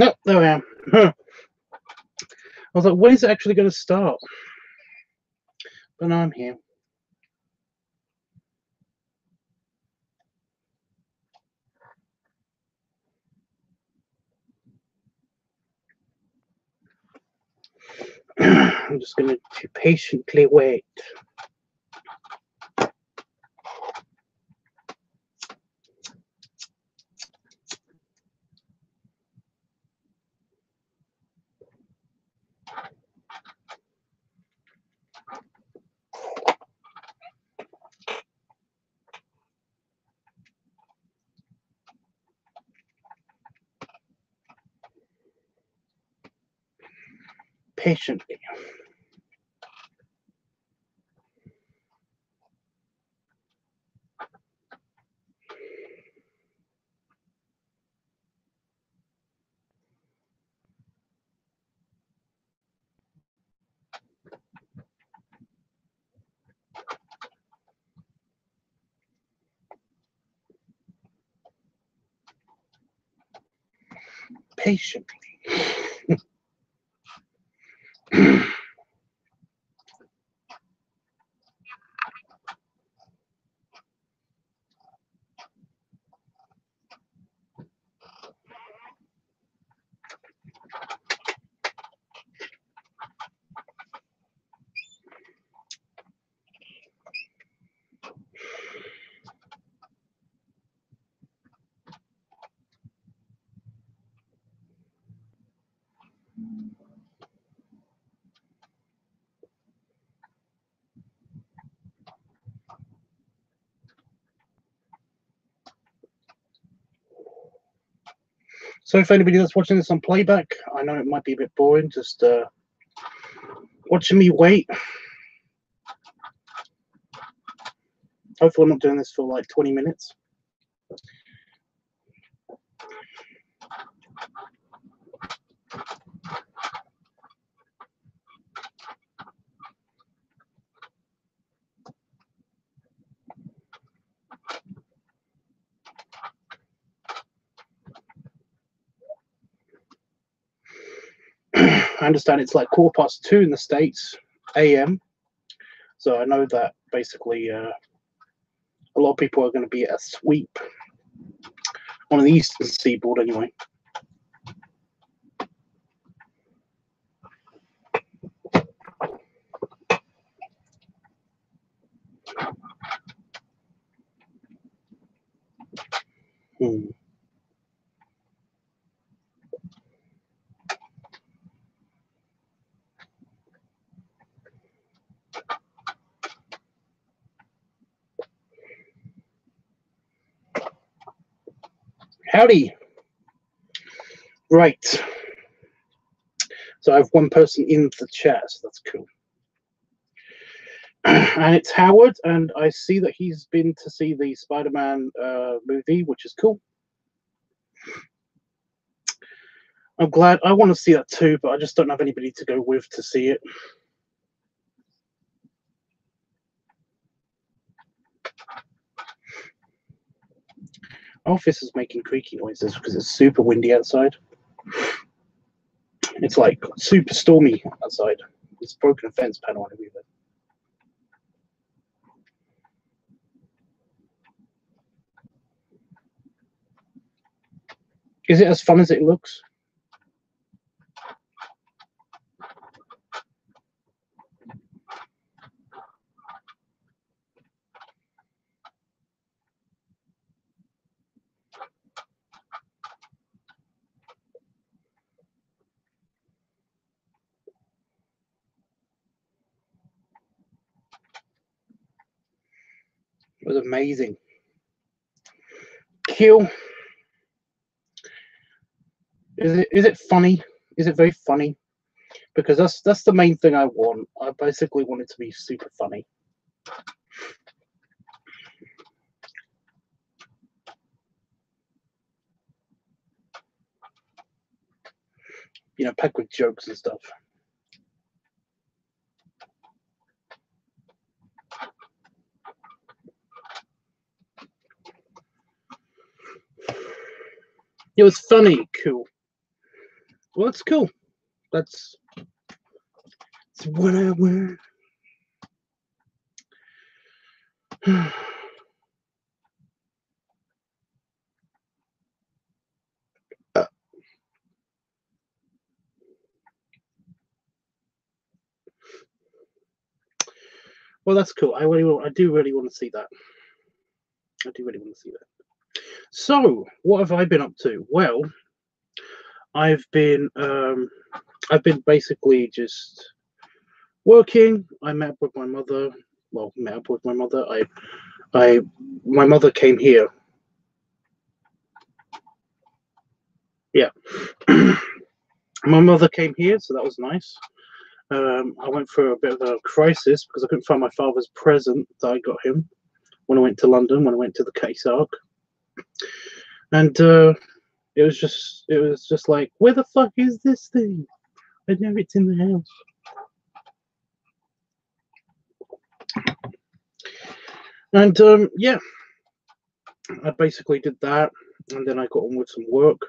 No, there I am. I was like, when is it actually going to start? But now I'm here. I'm just going to patiently wait. Patiently. Patiently. So if anybody that's watching this on playback, I know it might be a bit boring, just watching me wait. Hopefully I'm not doing this for like 20 minutes. I understand it's like 2:15 in the States, AM. So I know that basically a lot of people are going to be at a sweep on the eastern seaboard anyway. Howdy. Right. So I have one person in the chat, so that's cool. And it's Howard, and I see that he's been to see the Spider-Man movie, which is cool. I'm glad. I want to see that too, but I just don't have anybody to go with to see it. Office is making creaky noises because it's super windy outside. It's like super stormy outside. It's broken a fence panel and everything. Is it as fun as it looks? It was amazing. Kill. Is it funny? Is it very funny? Because that's the main thing I want. I basically want it to be super funny. You know, packed with jokes and stuff. It was funny, cool. Well, that's cool. That's what I want. Well, that's cool. I do really want to see that. I do really want to see that. So, what have I been up to? Well, I've been basically just working. I met up with my mother. Well, met up with my mother. My mother came here. Yeah, my mother came here, so that was nice. I went through a bit of a crisis because I couldn't find my father's present that I got him when I went to London, when I went to the Case Arc, and it was just like, where the fuck is this thing? I know it's in the house. And yeah, I basically did that, and then I got on with some work,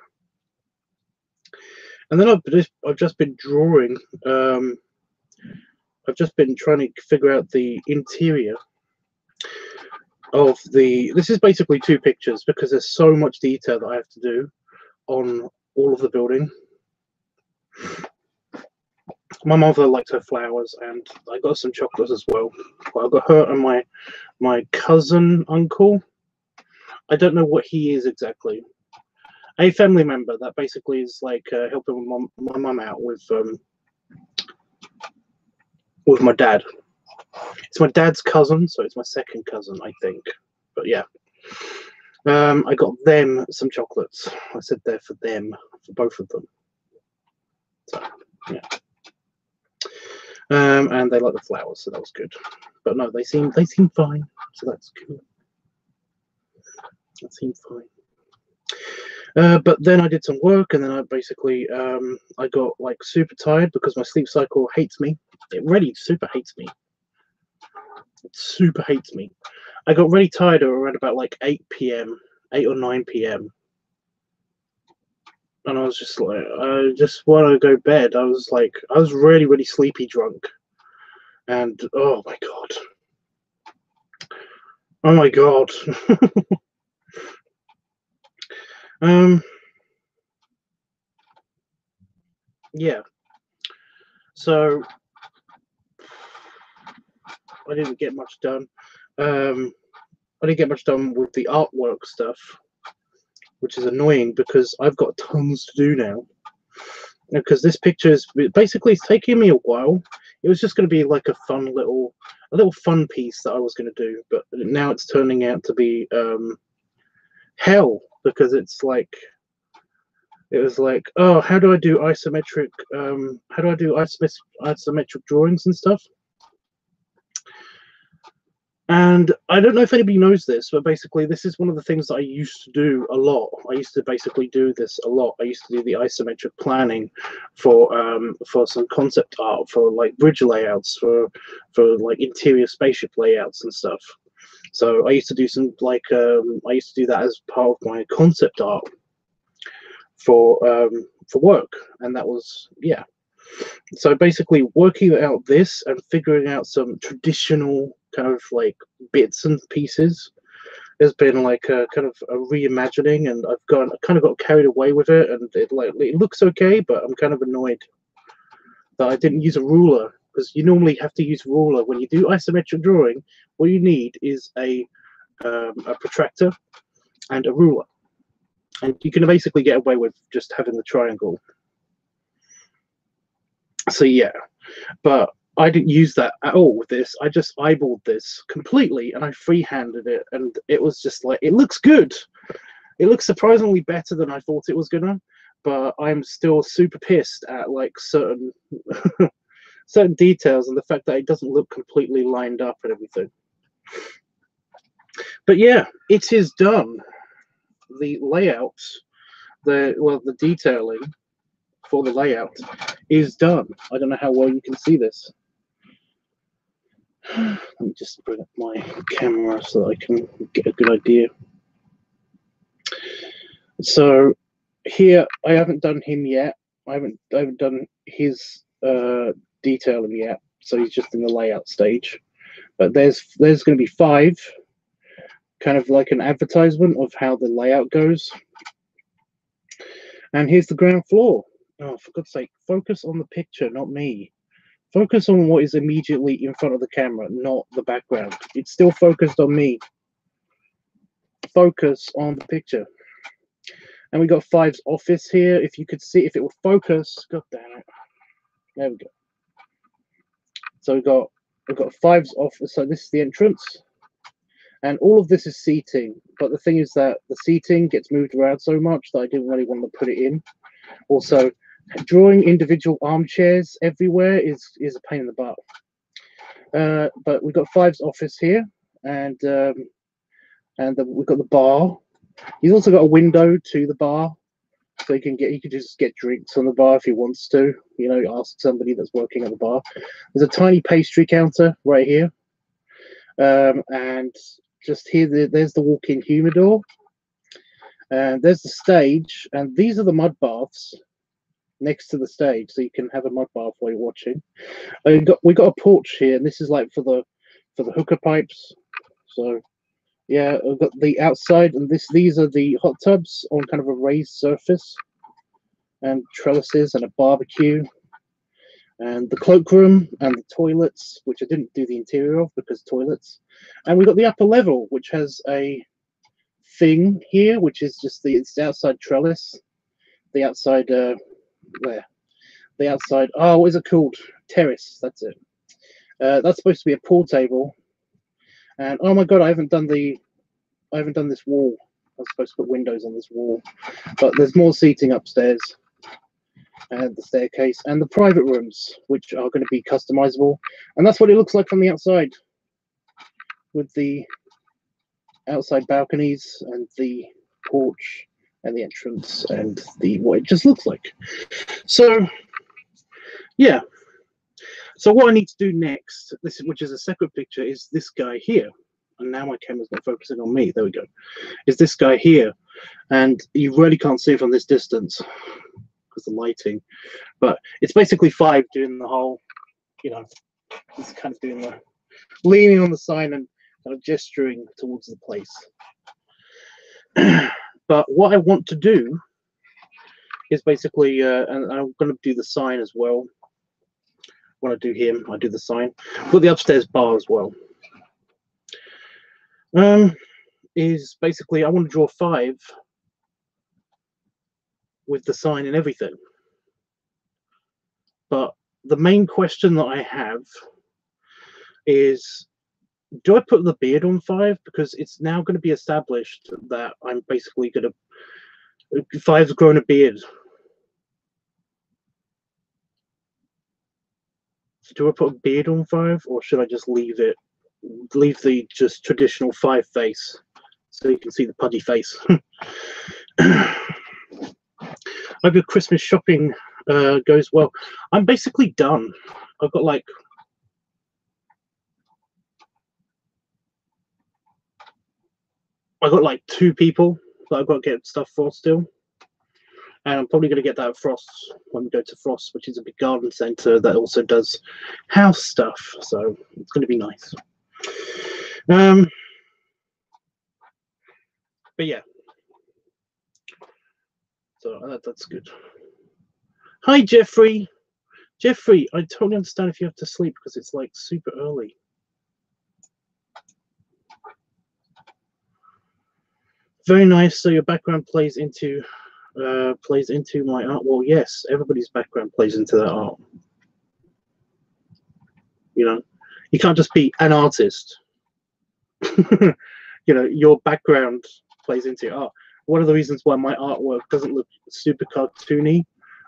and then I've just been drawing. I've just been trying to figure out the interior of the. This is basically two pictures because there's so much detail that I have to do on all of the building. My mother liked her flowers, and I got some chocolates as well. I got her and my cousin uncle. I don't know what he is exactly. A family member that basically is like helping my mum out with my dad. It's my dad's cousin, so it's my second cousin, I think. But yeah, I got them some chocolates. I said they're for them, for both of them. So yeah, and they like the flowers, so that was good. But no, they seem fine, so that's cool. That seemed fine. But then I did some work, and then I basically I got like super tired because my sleep cycle hates me. It really super hates me. It super hates me. I got really tired around about like 8 p.m., 8 or 9 p.m. And I was just like, I just want to go to bed. I was really, really sleepy drunk. And oh my God. Oh my God. Yeah. So I didn't get much done. I didn't get much done with the artwork stuff, which is annoying because I've got tons to do now. Because this picture is basically it's taking me a while. It was just going to be like a little fun piece that I was going to do, but now it's turning out to be hell because it's like it was like, oh, how do I do isometric drawings and stuff? And I don't know if anybody knows this, but basically this is one of the things that I used to do a lot. I used to basically do this a lot. I used to do the isometric planning for some concept art, for like bridge layouts, for like interior spaceship layouts and stuff. So I used to do some like I used to do that as part of my concept art for work, and that was yeah. So basically working out this and figuring out some traditional kind of like bits and pieces has been like a kind of a reimagining, and I've kind of got carried away with it, and it looks okay, but I'm kind of annoyed that I didn't use a ruler, because you normally have to use a ruler when you do isometric drawing. What you need is a protractor and a ruler, and you can basically get away with just having the triangle. So yeah, but I didn't use that at all with this. I just eyeballed this completely and I freehanded it, and it was just like, it looks good. It looks surprisingly better than I thought it was gonna, but I'm still super pissed at like certain certain details and the fact that it doesn't look completely lined up and everything. But yeah, it is done. The layout, the detailing for the layout is done. I don't know how well you can see this. Let me just bring up my camera so that I can get a good idea. So here, I haven't done him yet. I haven't done his detailing yet, so he's just in the layout stage. But there's going to be 5, kind of like an advertisement of how the layout goes. And here's the ground floor. Oh, for God's sake, focus on the picture, not me. Focus on what is immediately in front of the camera, not the background. It's still focused on me. Focus on the picture. And we got 5's office here. If you could see, if it would focus, God damn it. There we go. So we've got 5's office. So this is the entrance. And all of this is seating. But the thing is that the seating gets moved around so much that I didn't really want to put it in. Also, drawing individual armchairs everywhere is a pain in the butt. But we've got 5's office here, and we've got the bar. He's also got a window to the bar, so he can just get drinks on the bar if he wants to. You know, ask somebody that's working at the bar. There's a tiny pastry counter right here, and just here there's the walk-in humidor, and there's the stage, and these are the mud baths next to the stage, so you can have a mud bath while you're watching. We got a porch here, and this is like for the hookah pipes. So yeah, we've got the outside, and these are the hot tubs on kind of a raised surface, and trellises and a barbecue, and the cloakroom and the toilets, which I didn't do the interior of because toilets. And we got the upper level, which has a thing here, which is just it's the outside trellis, the outside the outside, oh, what is it called? Terrace, that's it. That's supposed to be a pool table. And oh my god, I haven't done this wall. I was supposed to put windows on this wall. But there's more seating upstairs. And the staircase and the private rooms, which are going to be customizable. And that's what it looks like from the outside, with the outside balconies and the porch and the entrance and what it just looks like. So yeah, so what I need to do next, which is a separate picture, is this guy here. And now my camera's not focusing on me. There we go. Is this guy here, and you really can't see it from this distance because the lighting. But it's basically 5 doing the whole, you know, he's kind of doing the leaning on the sign and kind of gesturing towards the place. But what I want to do is basically, and I'm going to do the sign as well. When I do him, I do the sign. Put the upstairs bar as well. Is basically I want to draw 5 with the sign and everything. But the main question that I have is, do I put the beard on 5? Because it's now going to be established that I'm basically going to 5's grown a beard. So do I put a beard on 5, or should I just leave the just traditional 5 face, so you can see the pudgy face? Hope your Christmas shopping goes well. I'm basically done. I've got like I've got like 2 people that I've got to get stuff for still. And I'm probably going to get that at Frost's when we go to Frost's, which is a big garden centre that also does house stuff. So it's going to be nice. But yeah. So that's good. Hi, Jeffrey. Jeffrey, I totally understand if you have to sleep because it's like super early. Very nice. So your background plays into my art. Well, yes, everybody's background plays into their art. You know, you can't just be an artist. You know, your background plays into your art. One of the reasons why my artwork doesn't look super cartoony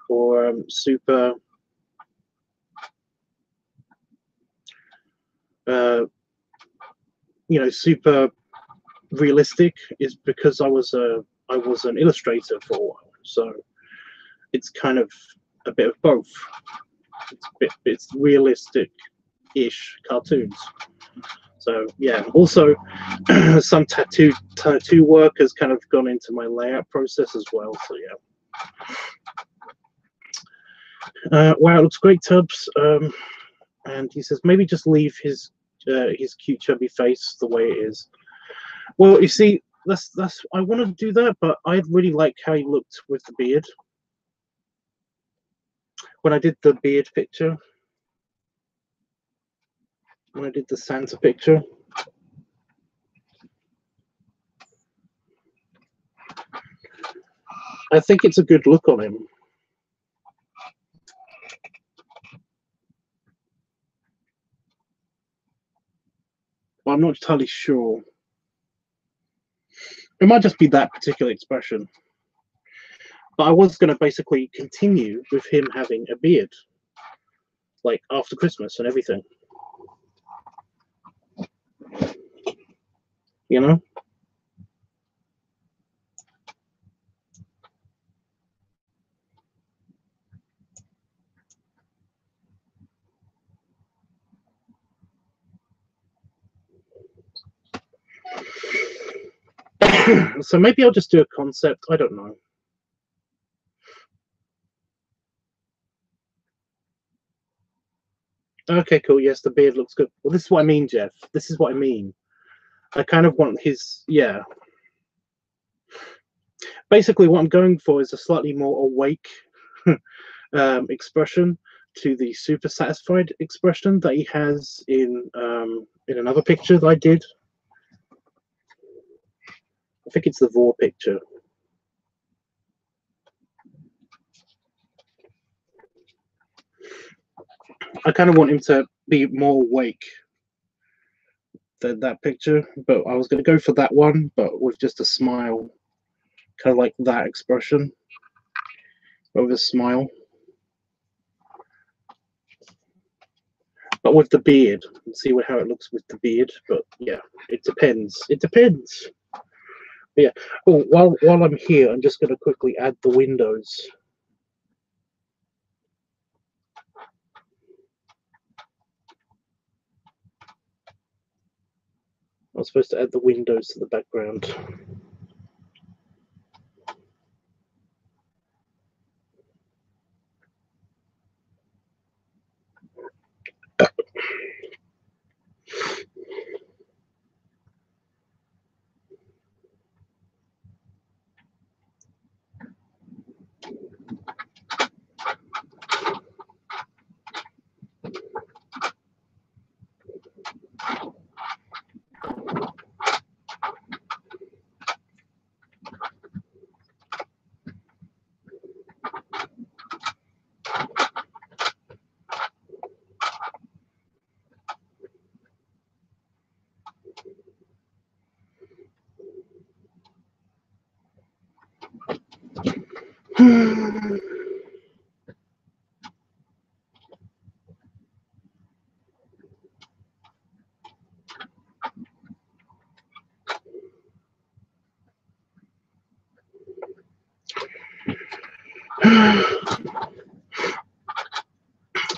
or super you know, super realistic is because I was an illustrator for a while, so it's kind of a bit of both. It's realistic-ish cartoons. So yeah, also some tattoo work has kind of gone into my layout process as well. So yeah. Wow, it looks great, Tubbs. And he says maybe just leave his cute chubby face the way it is. Well, you see, that's I want to do that, but I really like how he looked with the beard when I did the beard picture. When I did the Santa picture. I think it's a good look on him. Well, I'm not entirely sure. It might just be that particular expression. But I was going to basically continue with him having a beard, like after Christmas and everything. You know? So maybe I'll just do a concept. I don't know. Okay, cool. Yes, the beard looks good. Well, this is what I mean, Jeff. This is what I mean. I kind of want his, yeah. Basically, what I'm going for is a slightly more awake expression to the super satisfied expression that he has in another picture that I did. I think it's the Vor picture. I kind of want him to be more awake than that picture, but I was going to go for that one, but with just a smile, kind of like that expression, with a smile, but with the beard. Let's see how it looks with the beard. But yeah, it depends. It depends. But yeah. Oh, while I'm here, I'm just going to quickly add the windows. I was supposed to add the windows to the background.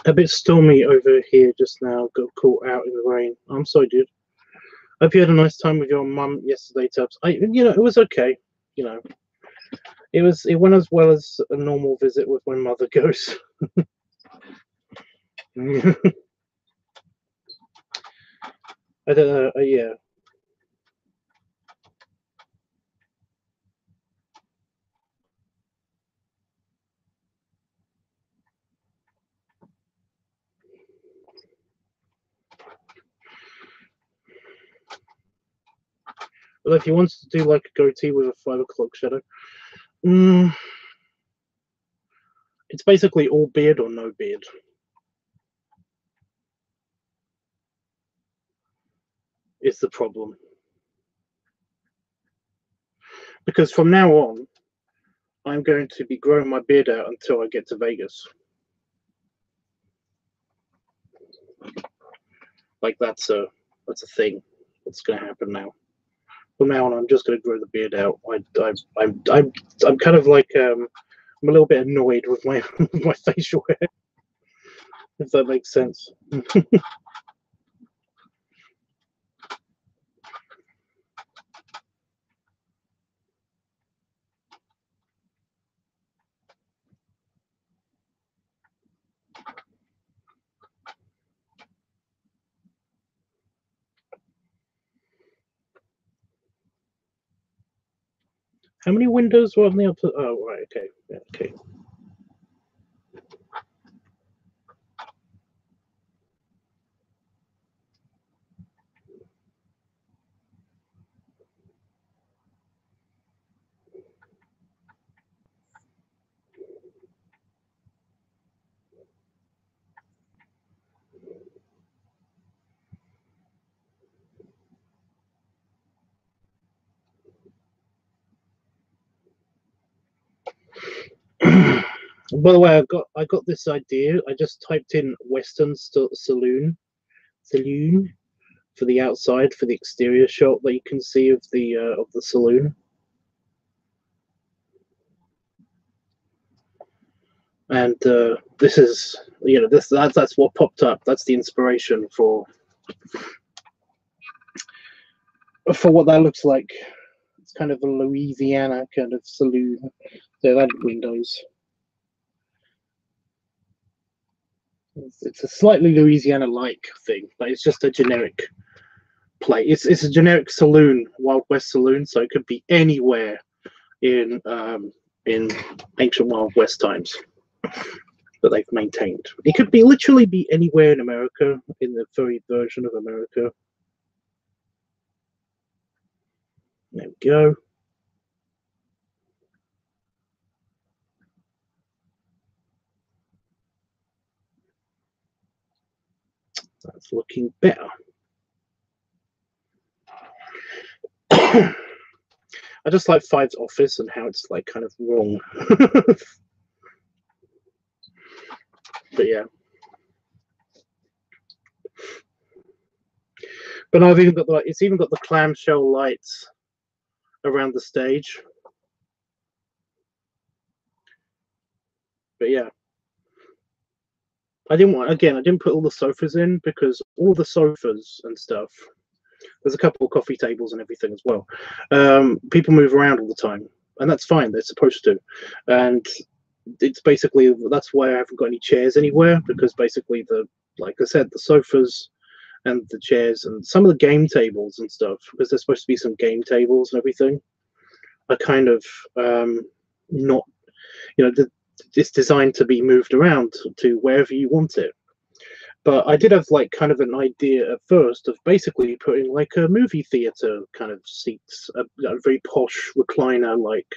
A bit stormy over here just now. Got caught out in the rain. I'm sorry, dude. Hope you had a nice time with your mum yesterday, Tubbs. It was okay. You know, it went as well as a normal visit with my mother goes. I don't know. Yeah. But if he wants to do like a goatee with a 5 o'clock shadow, it's basically all beard or no beard. Is the problem. Because from now on, I'm going to be growing my beard out until I get to Vegas. Like that's a thing that's going to happen now. From now on, I'm just going to grow the beard out. I'm kind of like I'm a little bit annoyed with my my facial hair, if that makes sense. How many windows were on the upper? Oh, right. Okay. Yeah, okay. By the way, I got this idea. I just typed in Western saloon for the outside, for the exterior shot that you can see of the saloon. And this is, you know, that's what popped up. That's the inspiration for what that looks like. It's kind of a Louisiana kind of saloon. So that windows. It's a slightly Louisiana-like thing, but it's just a generic place. It's a generic saloon, Wild West saloon, so it could be anywhere in ancient Wild West times that they've maintained. It could be literally be anywhere in America, in the furry version of America. There we go. That's looking better. I just like Five's office and how it's like kind of wrong. But yeah. But I've even got it's even got the clamshell lights around the stage. But yeah. I didn't put all the sofas in because all the sofas and stuff, there's a couple of coffee tables and everything as well. People move around all the time, and that's fine. They're supposed to. And it's basically, that's why I haven't got any chairs anywhere, because basically like I said, the sofas and the chairs and some of the game tables and stuff, because there's supposed to be some game tables and everything, are kind of not, you know, it's designed to be moved around to wherever you want it. But I did have like kind of an idea at first of basically putting like a movie theater kind of seats, a very posh recliner like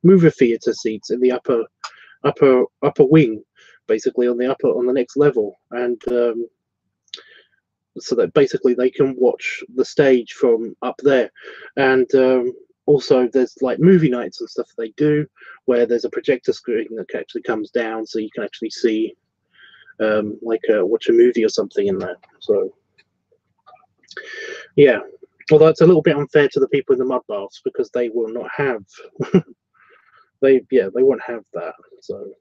movie theater seats in the upper wing, basically on the next level, and so that basically they can watch the stage from up there. And also there's like movie nights and stuff they do where there's a projector screen that actually comes down, so you can actually see like watch a movie or something in there. So yeah, although it's a little bit unfair to the people in the mud baths because they will not have they won't have that, so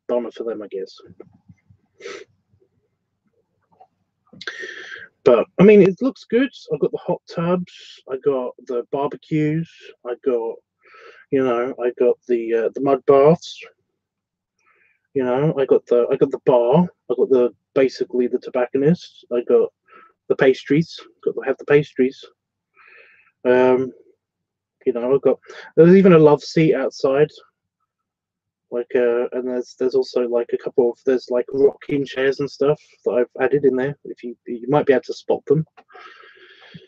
bummer for them, I guess. But I mean, it looks good. I've got the hot tubs, I got the barbecues, I got, you know, I got the mud baths, you know, I got the bar, I got the basically the tobacconist, I got the pastries, got to have the pastries. You know, there's even a love seat outside, like and there's also like a couple of, there's like rocking chairs and stuff that I've added in there. If you might be able to spot them.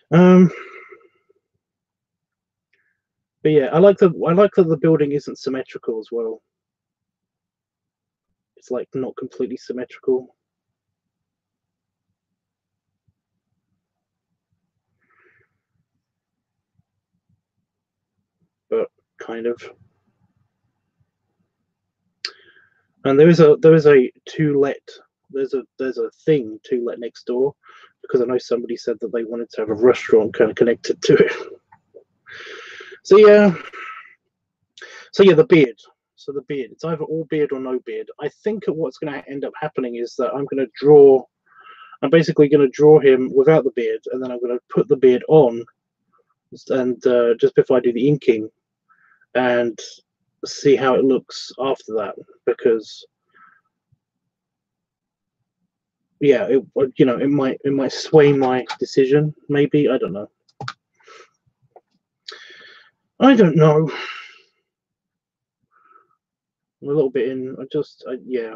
But yeah, I like that the building isn't symmetrical as well. It's like not completely symmetrical. But kind of. And there is a to let, there's a thing to let next door, because I know somebody said that they wanted to have a restaurant kind of connected to it. So yeah, the beard. So the beard, it's either all beard or no beard. I think what's going to end up happening is that I'm basically going to draw him without the beard, and then I'm going to put the beard on, and just before I do the inking, and see how it looks after that, because yeah, it might sway my decision, maybe. I don't know. I'm a little bit in. Yeah.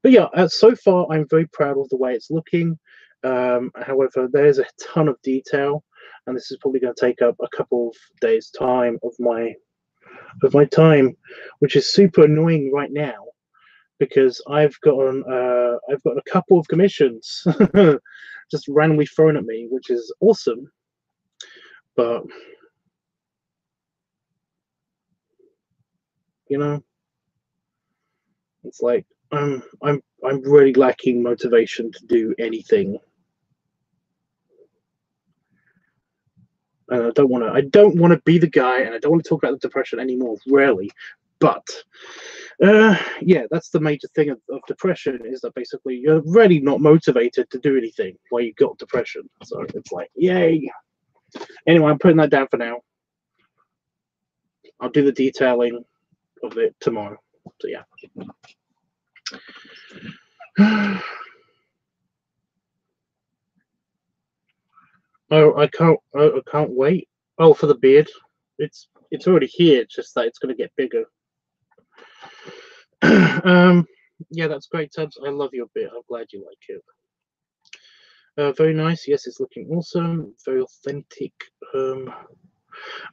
But yeah, so far I'm very proud of the way it's looking. However, there's a ton of detail, and this is probably going to take up a couple of days' time of my time, which is super annoying right now because I've gotten a couple of commissions just randomly thrown at me, which is awesome. But you know, it's like I'm really lacking motivation to do anything. And I don't want to be the guy, and I don't want to talk about the depression anymore, rarely. But yeah, that's the major thing of depression, is that basically you're really not motivated to do anything while you've got depression. So it's like, yay. Anyway, I'm putting that down for now. I'll do the detailing of it tomorrow. So yeah. Oh, I can't wait. Oh, for the beard. It's already here, it's just that it's going to get bigger. Yeah, that's great, Tubbs. I love your beard. I'm glad you like it. Very nice. Yes, it's looking awesome. Very authentic. I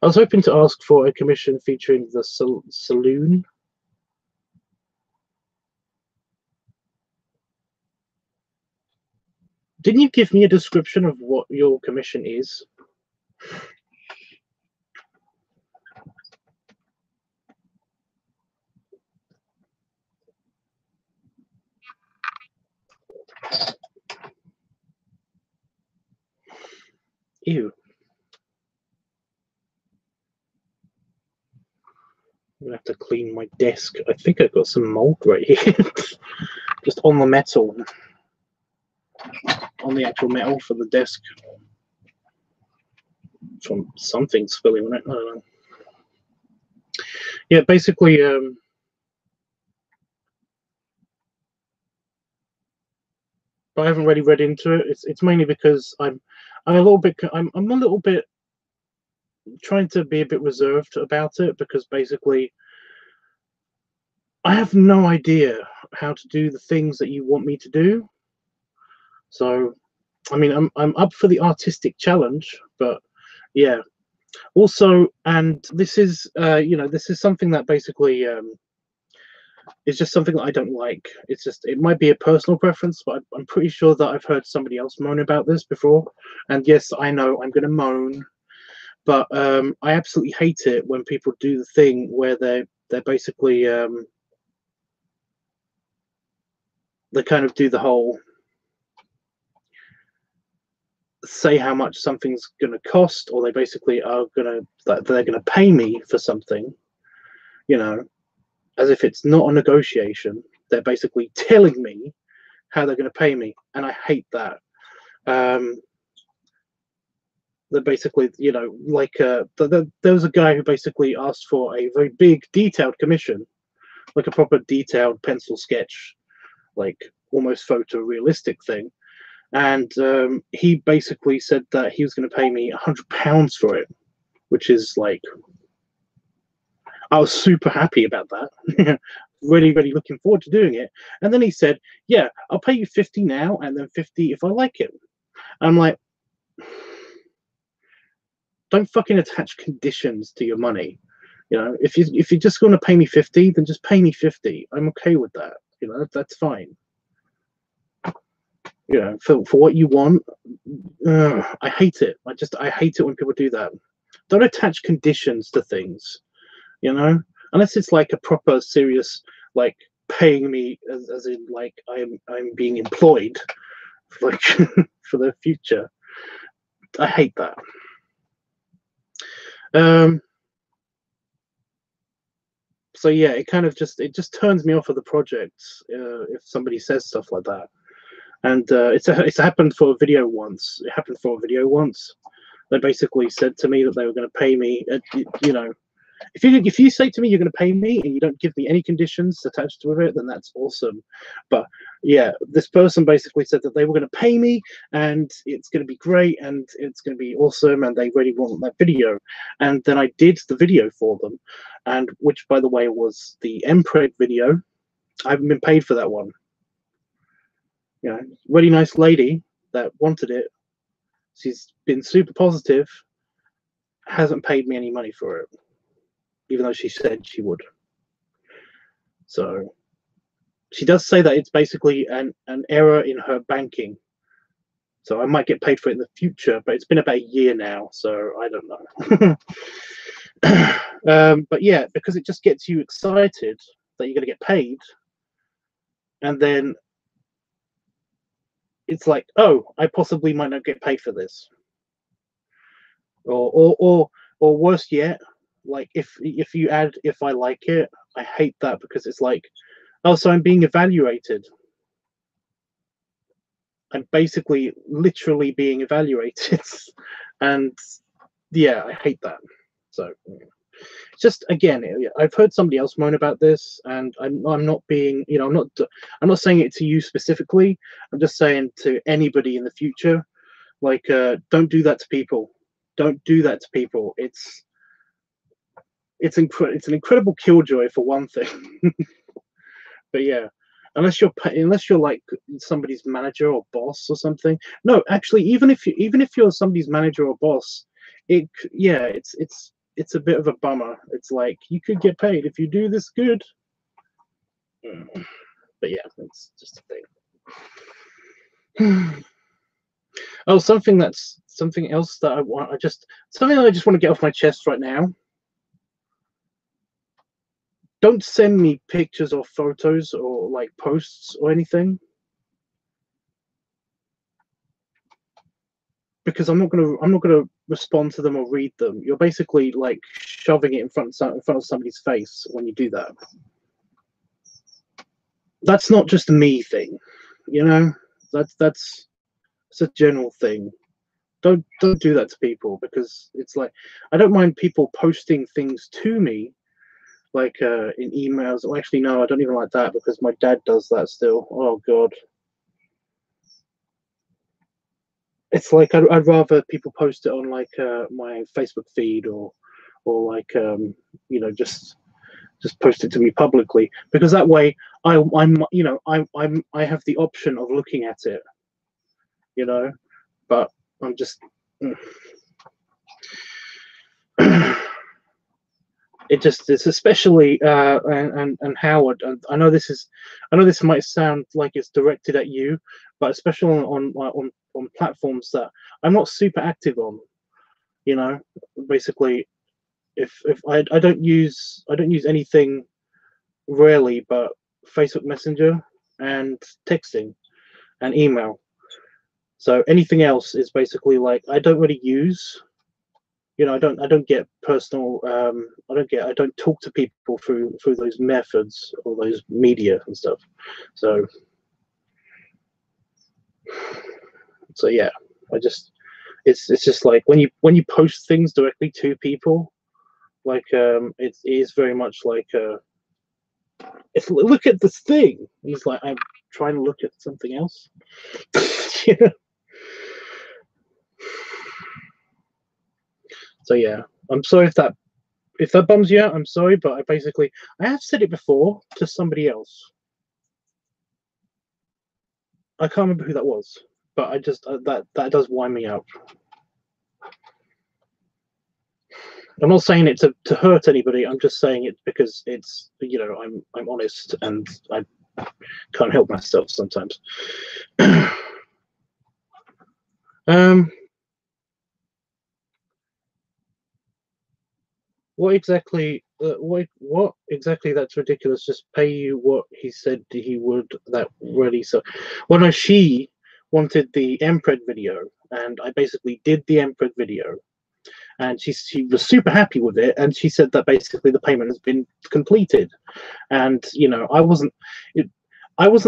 was hoping to ask for a commission featuring the saloon. Didn't you give me a description of what your commission is? Ew. I'm gonna have to clean my desk. I think I've got some mold right here. Just on the metal. On the actual metal for the desk. From something spilling on it. I don't know. Yeah, basically, but I haven't really read into it. It's mainly because I'm a little bit trying to be a bit reserved about it, because basically I have no idea how to do the things that you want me to do. So, I mean, I'm up for the artistic challenge, but yeah. Also, and this is this is something that basically it's just something that I don't like. It's just, it might be a personal preference, but I'm pretty sure that I've heard somebody else moan about this before. And yes, I know I'm going to moan, but I absolutely hate it when people do the thing where they're basically they kind of do the whole say how much something's going to cost, or they basically are they're going to pay me for something, as if it's not a negotiation. They're basically telling me how they're going to pay me, and I hate that. They're basically, like there was a guy who basically asked for a very big, detailed commission, like a proper detailed pencil sketch, like almost photorealistic thing, and he basically said that he was going to pay me £100 for it, which is like, I was super happy about that. Really, really looking forward to doing it. And then he said, yeah, I'll pay you 50 now and then 50 if I like it. I'm like, don't fucking attach conditions to your money. If you're just going to pay me 50, then just pay me 50. I'm okay with that. That's fine. For what you want. I hate it. I hate it when people do that. Don't attach conditions to things. Unless it's like a proper serious, like paying me as in like I'm being employed, like for the future. I hate that. So yeah, it just turns me off of the project if somebody says stuff like that. And it's happened for a video once. It happened for a video once. They basically said to me that they were going to pay me. If you say to me you're going to pay me and you don't give me any conditions attached to it, then that's awesome. But yeah, this person basically said that they were going to pay me and it's going to be great and it's going to be awesome and they really want that video. And then I did the video for them, and which, by the way, was the MPreg video. I haven't been paid for that one. You know, really nice lady that wanted it. She's been super positive, hasn't paid me any money for it, even though she said she would. So she does say that it's basically an error in her banking. So I might get paid for it in the future, but it's been about a year now, so I don't know. But yeah, because it just gets you excited that you're going to get paid, and then it's like, oh, I possibly might not get paid for this, or worse yet, like if you add if I like it, I hate that because it's like, oh, so I'm being evaluated. I'm basically literally being evaluated, and yeah, I hate that. So just again, I've heard somebody else moan about this, and I'm not being, you know, I'm not saying it to you specifically. I'm just saying to anybody in the future, like, don't do that to people. Don't do that to people. It's an incredible killjoy for one thing. But yeah, unless you're like somebody's manager or boss or something. No, actually, even if you're somebody's manager or boss, it's a bit of a bummer. It's like, you could get paid if you do this good. But yeah, it's just a thing. Oh, something else that I just want to get off my chest right now. Don't send me pictures or photos or like posts or anything, because I'm not gonna respond to them or read them. You're basically like shoving it in front of somebody's face when you do that. That's not just a me thing, you know. That's a general thing. Don't do that to people, because it's like, I don't mind people posting things to me, like in emails. Well, actually, no, I don't even like that, because my dad does that still. Oh God. It's like, I'd rather people post it on like my Facebook feed, or like you know, just post it to me publicly, because that way I'm you know, I have the option of looking at it, you know. But I'm just it's especially and Howard, and I know this might sound like it's directed at you, but especially on platforms that I'm not super active on, you know. Basically, if I don't use anything rarely but Facebook Messenger and texting and email. So anything else is basically like, I don't really use. You know, I don't get personal. I don't talk to people through those methods or those media and stuff. So yeah, it's just like, when you post things directly to people, like it is very much like it's, look at this thing. And he's like, I'm trying to look at something else. Yeah. So yeah, I'm sorry if that bums you out. I'm sorry, but I have said it before to somebody else. I can't remember who that was, but I just that does wind me up. I'm not saying it to hurt anybody. I'm just saying it because it's, you know, I'm honest and I can't help myself sometimes. What exactly? What exactly? That's ridiculous. Just pay you what he said he would. That really so. Well, no, she wanted the MPreg video, and I basically did the MPreg video, and she was super happy with it, and she said that basically the payment has been completed, and you know, I wasn't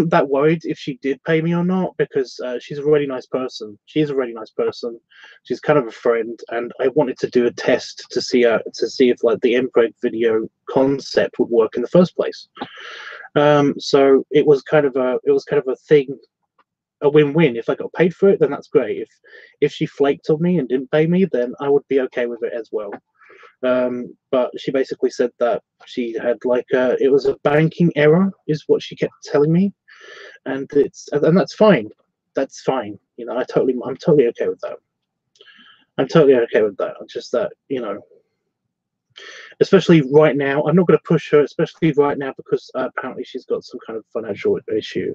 that worried if she did pay me or not, because she's a really nice person. She is a really nice person. She's kind of a friend, and I wanted to do a test to see if like the MPreg video concept would work in the first place. So it was kind of a thing, a win-win. If I got paid for it, then that's great. If she flaked on me and didn't pay me, then I would be okay with it as well. But she basically said that she had it was a banking error, is what she kept telling me, and that's fine. That's fine. You know, I'm totally okay with that. I'm totally okay with that. It's just that, you know, especially right now, I'm not going to push her, especially right now, because apparently she's got some kind of financial issue,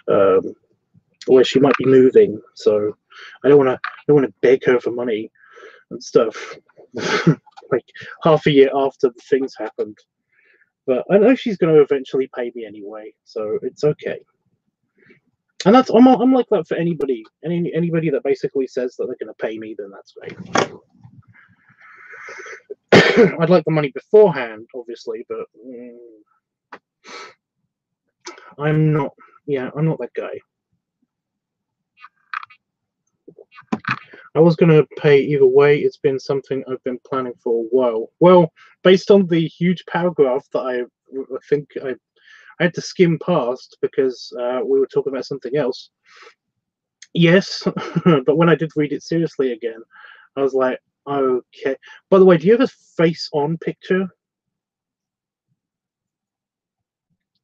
where she might be moving. So I don't want to beg her for money and stuff, like half a year after the things happened. But I know she's going to eventually pay me anyway, so it's okay. And I'm like that for anybody. Anybody that basically says that they're going to pay me, then that's great. I'd like the money beforehand, obviously, but I'm not. Yeah, I'm not that guy. I was going to pay either way. It's been something I've been planning for a while. Well, based on the huge paragraph that I think I had to skim past because we were talking about something else. Yes, but when I did read it seriously again, I was like, okay. By the way, do you have a face-on picture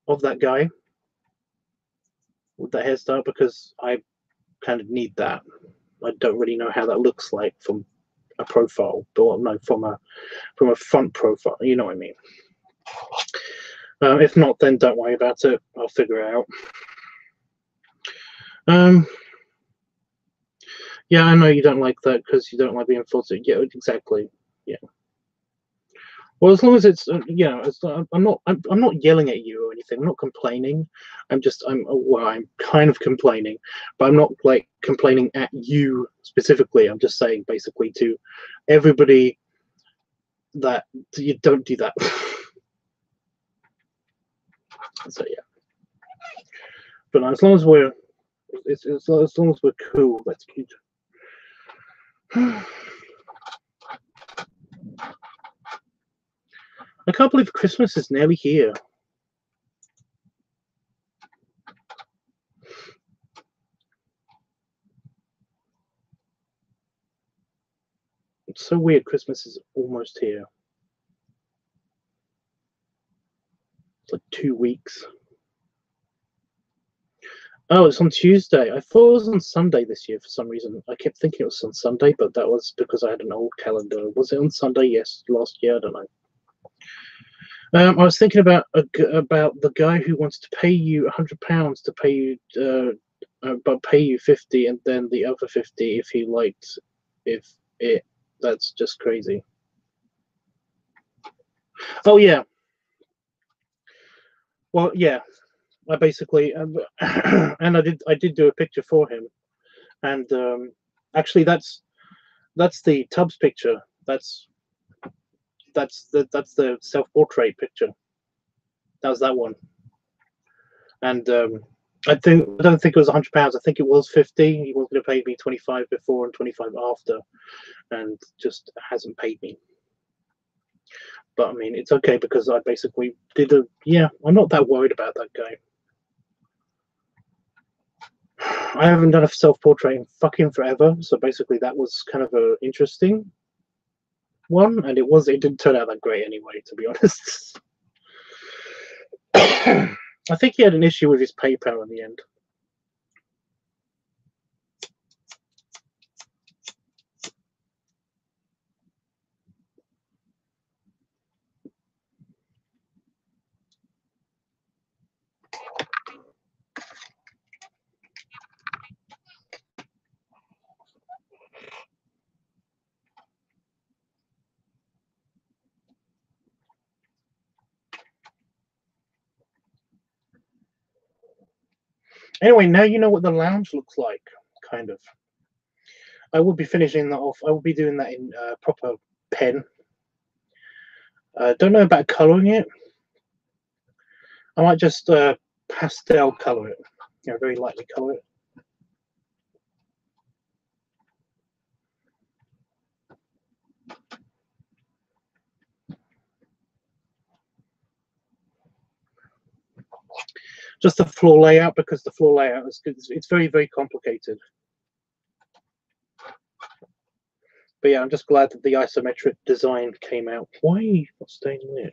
of that guy with that hairstyle? Because I kind of need that. I don't really know how that looks like from a profile, or no, from a front profile. You know what I mean? If not, then don't worry about it. I'll figure it out. Yeah, I know you don't like that because you don't like being forced to. Yeah, exactly. Yeah. Well, as long as it's you know, I'm not yelling at you or anything. I'm not complaining. I'm kind of complaining, but I'm not like complaining at you specifically. I'm just saying basically to everybody that you don't do that. So yeah. But as long as as long as we're cool, that's cute. I can't believe Christmas is nearly here. It's so weird. Christmas is almost here. It's like 2 weeks. Oh, it's on Tuesday. I thought it was on Sunday this year for some reason. I kept thinking it was on Sunday, but that was because I had an old calendar. Was it on Sunday? Yes, last year. I don't know. I was thinking about the guy who wants to pay you £100 to pay you, but pay you 50, and then the other 50 if he liked, if it. That's just crazy. Oh yeah. Well, yeah. I basically, and I did do a picture for him, and actually that's the Tubbs picture. That's the self-portrait picture. That was that one, and I don't think it was £100. I think it was 50. He was going to pay me 25 before and 25 after, and just hasn't paid me. But I mean, it's okay because I basically did a I'm not that worried about that guy. I haven't done a self-portrait in fucking forever, so basically that was kind of a interesting one, and it didn't turn out that great anyway, to be honest. I think he had an issue with his PayPal in the end. Anyway, now you know what the lounge looks like, kind of. I will be finishing that off. I will be doing that in proper pen. Don't know about colouring it. I might just pastel colour it. Very lightly colour it. just the floor layout, because the floor layout is it's very, very complicated. But yeah, I'm just glad that the isometric design came out. Why are you not staying there?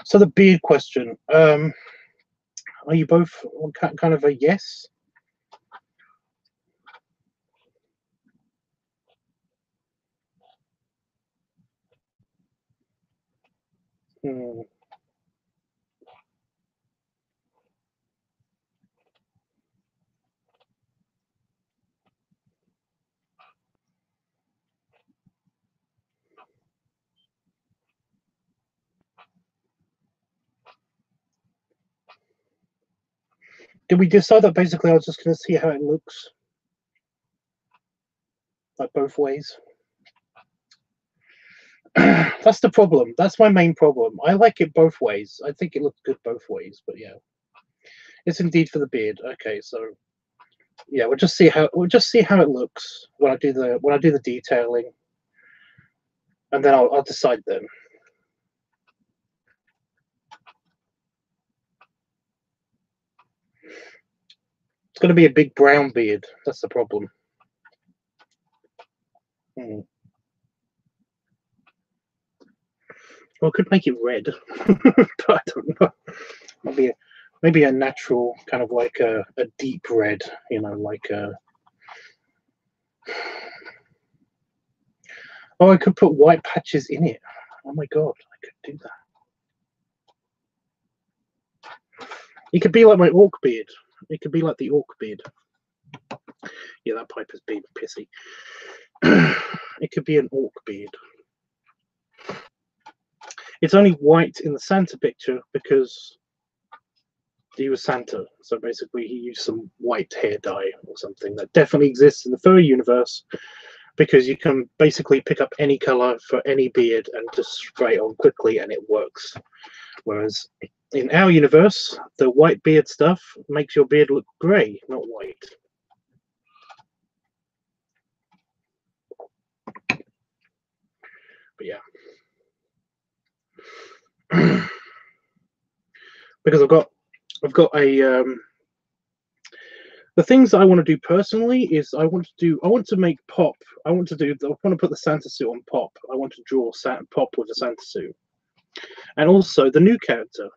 So the beard question, are you both kind of a yes? Did we decide that basically I was just going to see how it looks? Like both ways? That's the problem. That's my main problem. I like it both ways. I think it looks good both ways, but yeah. It's indeed for the beard. Okay, so yeah, we'll just see how it looks when I do the detailing. And then I'll decide then. It's going to be a big brown beard. That's the problem. Well, I could make it red, but I don't know. Maybe a natural kind of like a deep red, you know, like a. Oh, I could put white patches in it. Oh my god, I could do that. It could be like my orc beard. It could be like the orc beard. Yeah, that pipe is being pissy. It could be an orc beard. It's only white in the Santa picture because he was Santa. So basically he used some white hair dye or something that definitely exists in the furry universe, because you can basically pick up any color for any beard and just spray it on quickly and it works. Whereas in our universe, the white beard stuff makes your beard look grey, not white. But yeah. Because I've got a the things that I want to do personally is I want to make Pop. I want to put the Santa suit on Pop. I want to draw Pop with a Santa suit. And also the new character,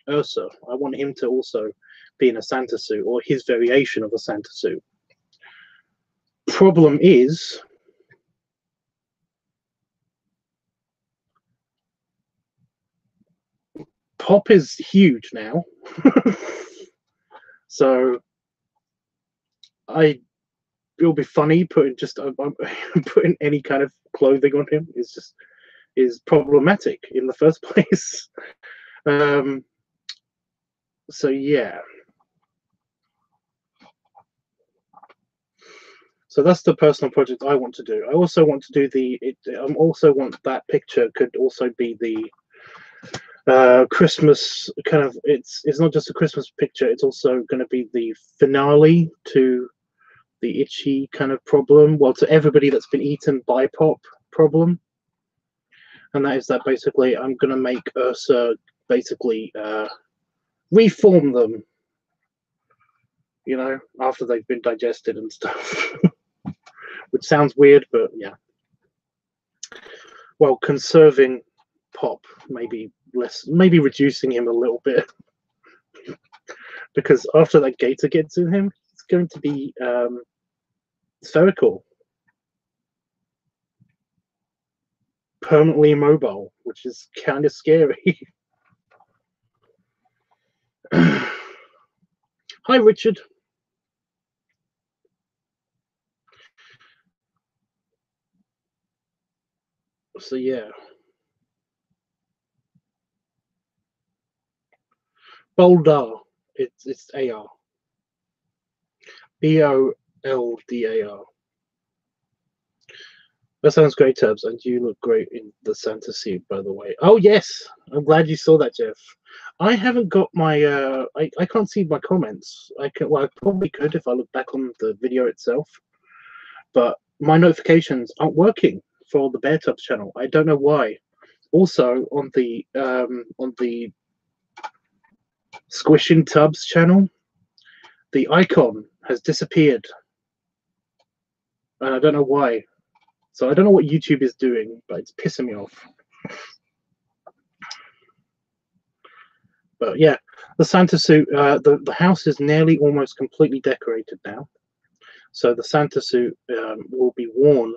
Ursa. I want him to also be in a Santa suit, or his variation of a Santa suit. Problem is, Pop is huge now. So it'll be funny putting putting any kind of clothing on him is problematic in the first place. So yeah. So that's the personal project I want to do. I also want to do that picture could also be the Christmas kind of. It's not just a Christmas picture. It's also going to be the finale to the itchy kind of problem. Well, to everybody that's been eaten by Pop problem. And that is that basically I'm going to make Ursa basically reform them, you know, after they've been digested and stuff. Which sounds weird, but yeah. Well, conserving Pop, maybe reducing him a little bit. Because after that gator gets in him, it's going to be spherical. Permanently immobile, which is kind of scary. Hi, Richard. So yeah. Boldar. It's AR. BOLDAR. That sounds great, Tubbs, and you look great in the Santa suit, by the way. Oh yes, I'm glad you saw that, Jeff. I haven't got my I can't see my comments. I probably could if I look back on the video itself, but my notifications aren't working for the LiveTUBBs channel. I don't know why. Also on the Squishing Tubbs channel, the icon has disappeared, and I don't know why. So I don't know what YouTube is doing, but it's pissing me off. But yeah, the Santa suit, the house is nearly almost completely decorated now. So the Santa suit will be worn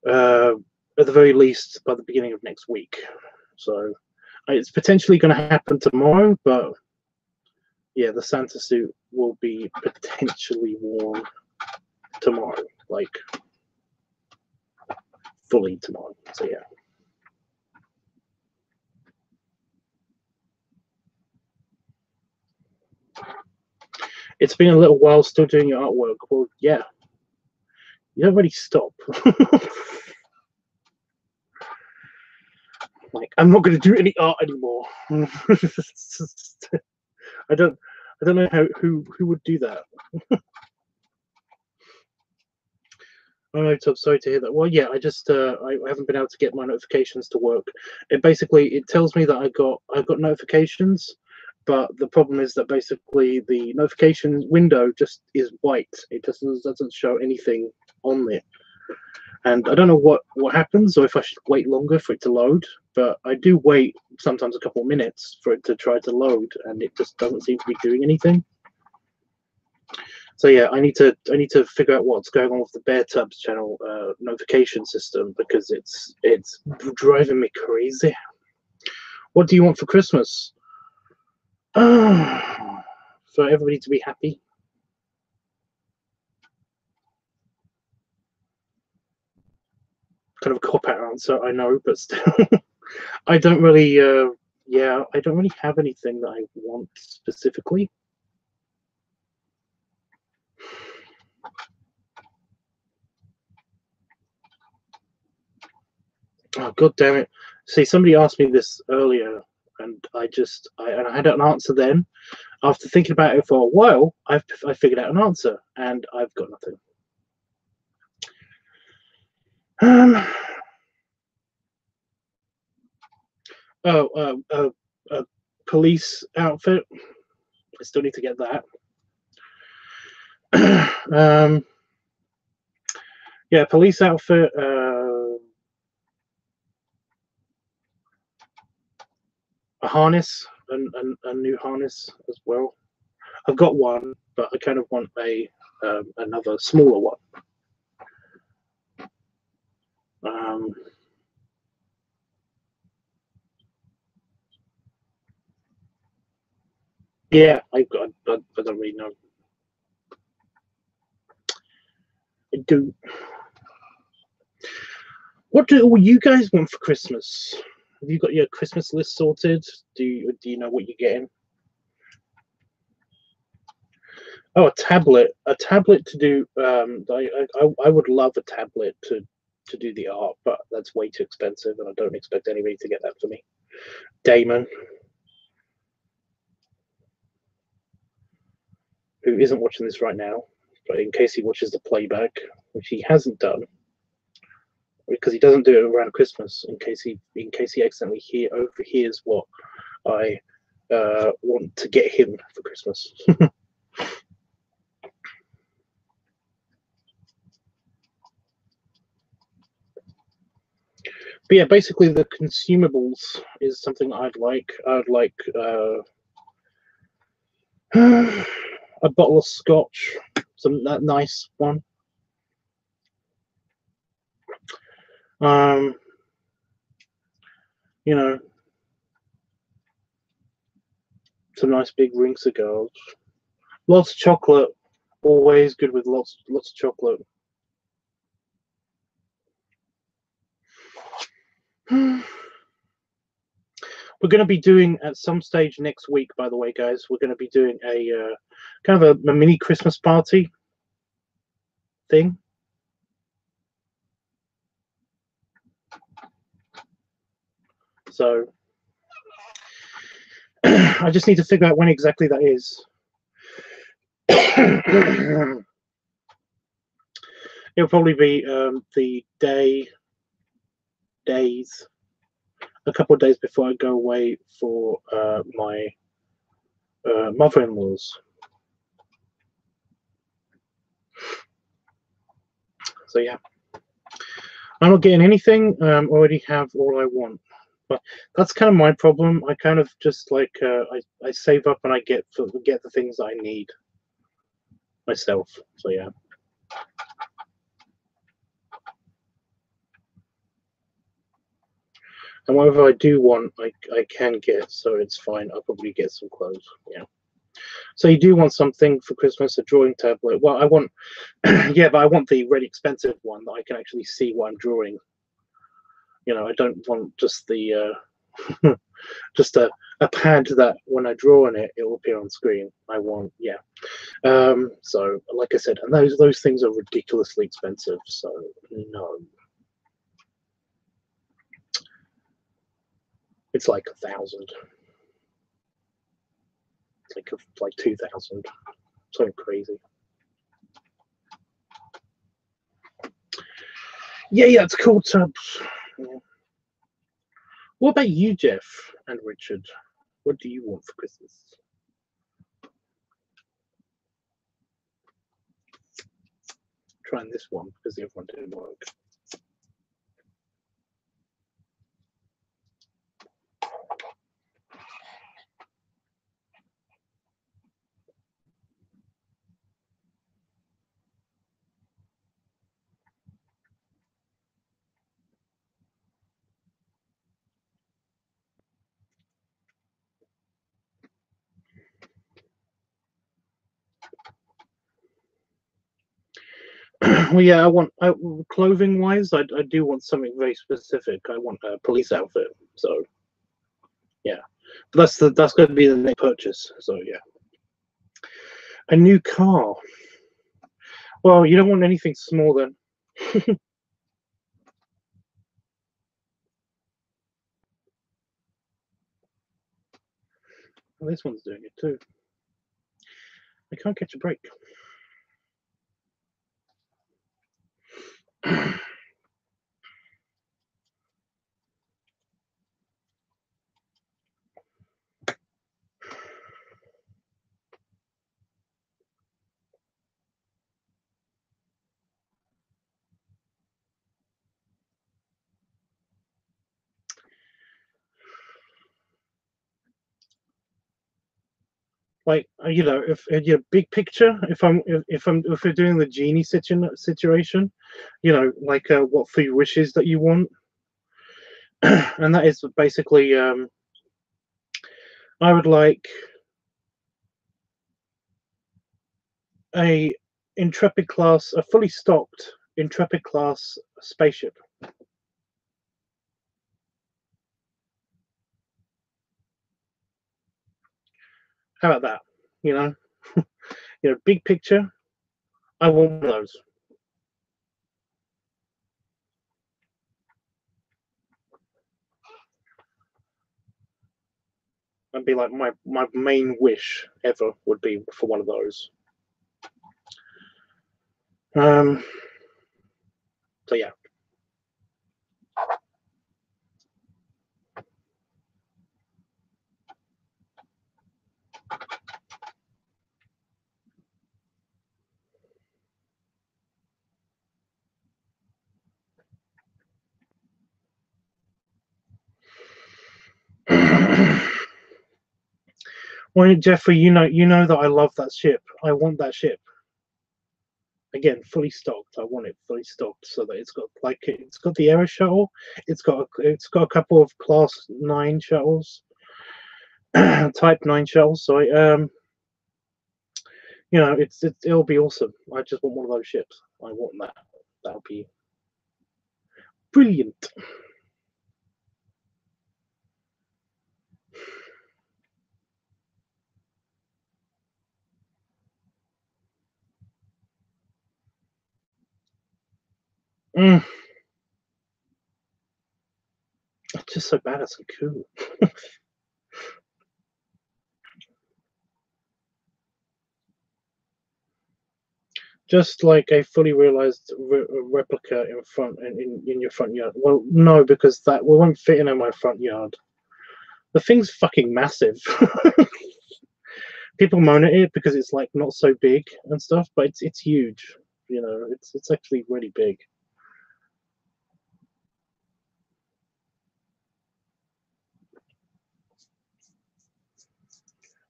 at the very least by the beginning of next week. So it's potentially going to happen tomorrow, but yeah, the Santa suit will be potentially worn tomorrow, like fully tomorrow. So yeah. It's been a little while still doing your artwork. Well, yeah. You don't really stop. Like, I'm not going to do any art anymore. I don't know who would do that. Oh, I'm sorry to hear that. Well, yeah, I just I haven't been able to get my notifications to work. It tells me that I've got notifications, but the problem is that basically the notification window just is white. It just doesn't show anything on it. And I don't know what happens, or if I should wait longer for it to load. But I do wait sometimes a couple of minutes for it to try to load, and it just doesn't seem to be doing anything. So yeah, I need to figure out what's going on with the LiveTUBBs channel notification system, because it's driving me crazy. What do you want for Christmas? For everybody to be happy. Kind of a cop-out answer, I know, but still. I don't really yeah, I don't really have anything that I want specifically. Oh, god damn it. See, somebody asked me this earlier, and I had an answer then. After thinking about it for a while, I figured out an answer, and I've got nothing. A police outfit. I still need to get that. Yeah, police outfit. A harness, a new harness as well. I've got one, but I kind of want another smaller one. Yeah, I don't really know. I do. What do you guys want for Christmas? Have you got your Christmas list sorted? Do you know what you're getting? Oh, a tablet. A tablet to do. I would love a tablet to do the art, but that's way too expensive, and I don't expect anybody to get that for me. Damon, who isn't watching this right now, but in case he watches the playback, which he hasn't done, because he doesn't do it around Christmas, in case he accidentally overhears what I want to get him for Christmas. But yeah, basically the consumables is something I'd like. I'd like a bottle of scotch, that nice one. You know, some nice big ring cigars. Lots of chocolate. Always good with lots of chocolate. We're going to be doing at some stage next week, by the way, guys. We're going to be doing a kind of a mini Christmas party thing. So I just need to figure out when exactly that is. It'll probably be the days, a couple of days before I go away for my mother-in-law's. So yeah, I'm not getting anything. Already have all I want, but that's kind of my problem. I kind of just like I save up and I get the things that I need myself. So yeah. And whatever I do want, I can get, so it's fine. I'll probably get some clothes. Yeah. So you do want something for Christmas, a drawing tablet. Well, I want, yeah, but I want the really expensive one that I can actually see what I'm drawing. You know, I don't want just the, just a pad that when I draw on it, it will appear on screen. I want, yeah. So, like I said, and those things are ridiculously expensive. So, no. It's like 1,000. It's like 2,000. Something crazy. Yeah, it's cool tubs. Yeah. What about you, Jeff and Richard? What do you want for Christmas? Trying this one because the other one didn't work. Well, yeah, clothing wise, I do want something very specific. I want a police outfit. So, yeah, but that's going to be the next purchase. So, yeah, a new car. Well, you don't want anything small then. Well, this one's doing it too. I can't catch a break. Like, you know, if your big picture, if we're doing the genie situation, you know, like what 3 wishes that you want, and that is basically I would like a fully stocked Intrepid class spaceship. How about that? You know, you know, big picture. I want one of those. That'd be like my main wish ever would be for one of those. So yeah. Well, Jeffrey, you know that I love that ship. I want that ship. Again, fully stocked. I want it fully stocked so that it's got the Aero shuttle. It's got a couple of Class 9 shuttles, Type 9 shuttles. Sorry. You know, it'll be awesome. I just want one of those ships. I want that. That'll be brilliant. just so bad, it's so cool. Just like a fully realized replica in front in your front yard. Well, no, because that won't fit in my front yard. The thing's fucking massive. People moan at it because it's like not so big and stuff, but it's huge. You know, it's actually really big.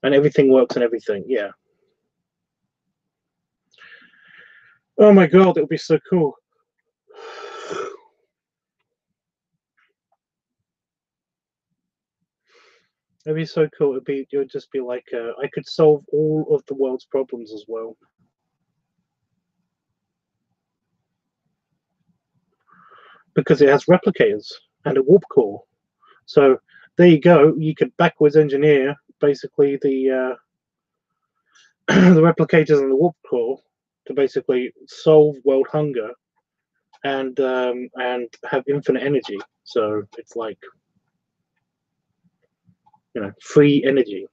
And everything works and everything, yeah. Oh my god, it would be so cool. It'd be so cool. It would just be like I could solve all of the world's problems as well. Because it has replicators and a warp core. So there you go. You could backwards engineer basically the the replicators and the warp core to basically solve world hunger and have infinite energy. So it's like, you know, free energy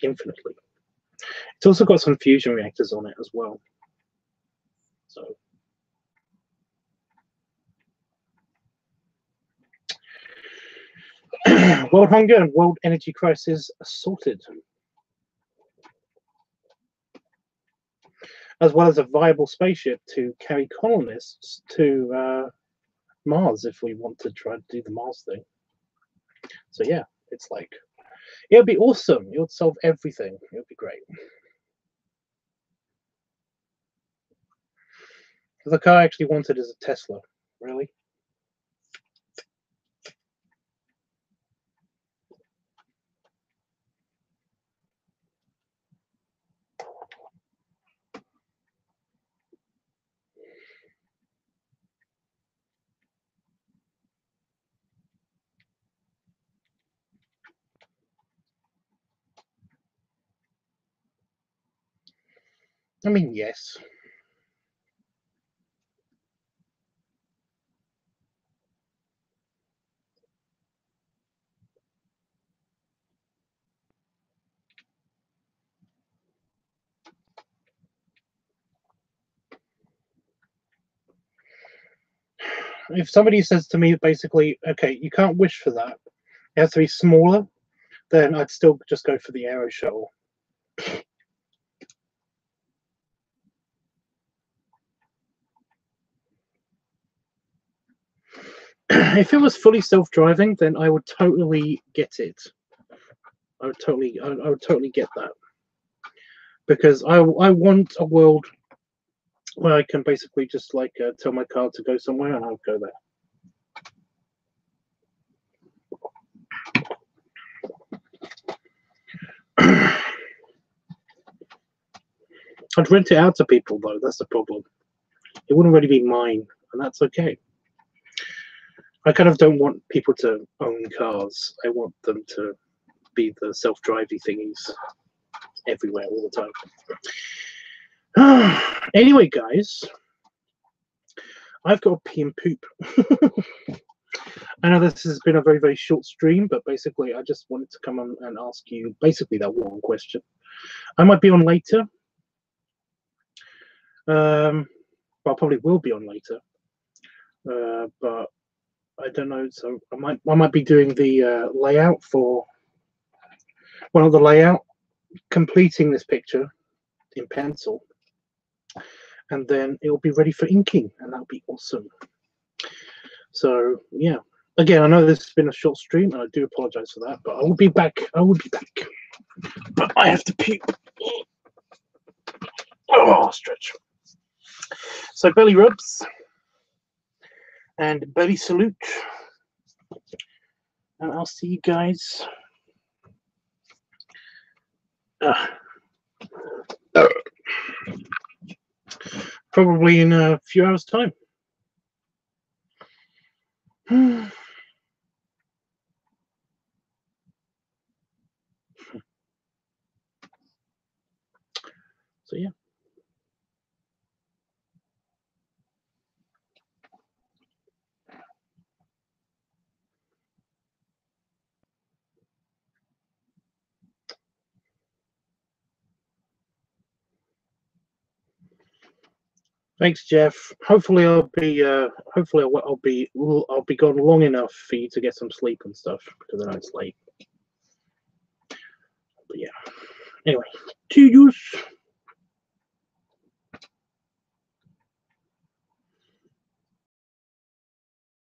infinitely. It's also got some fusion reactors on it as well. So world hunger and world energy crisis sorted, as well as a viable spaceship to carry colonists to Mars if we want to try to do the Mars thing. So yeah, it's like, it would be awesome. It would solve everything. It would be great. The car I actually wanted is a Tesla. Really? I mean, yes. If somebody says to me, basically, okay, you can't wish for that, it has to be smaller, then I'd still just go for the Aero Shuttle. If it was fully self-driving, then I would totally get it. I would totally get that, because I want a world where I can basically just like tell my car to go somewhere and I'll go there. I'd rent it out to people though. That's the problem. It wouldn't really be mine, and that's okay. I kind of don't want people to own cars. I want them to be the self-driving thingies everywhere all the time. Anyway, guys, I've got to pee and poop. I know this has been a very, very short stream, but basically I just wanted to come on and ask you basically that one question. I might be on later. But I probably will be on later. But I don't know. So I might be doing the layout for one of the layout, completing this picture in pencil, and then it will be ready for inking, and that'll be awesome. So yeah, again, I know this has been a short stream, and I do apologize for that, but I will be back. I will be back. But I have to puke. Oh, stretch. So belly rubs and belly salute, and I'll see you guys. Probably in a few hours' time. So yeah. Thanks, Jeff. Hopefully, I'll be gone long enough for you to get some sleep and stuff, because I know it's late. But yeah. Anyway, to use.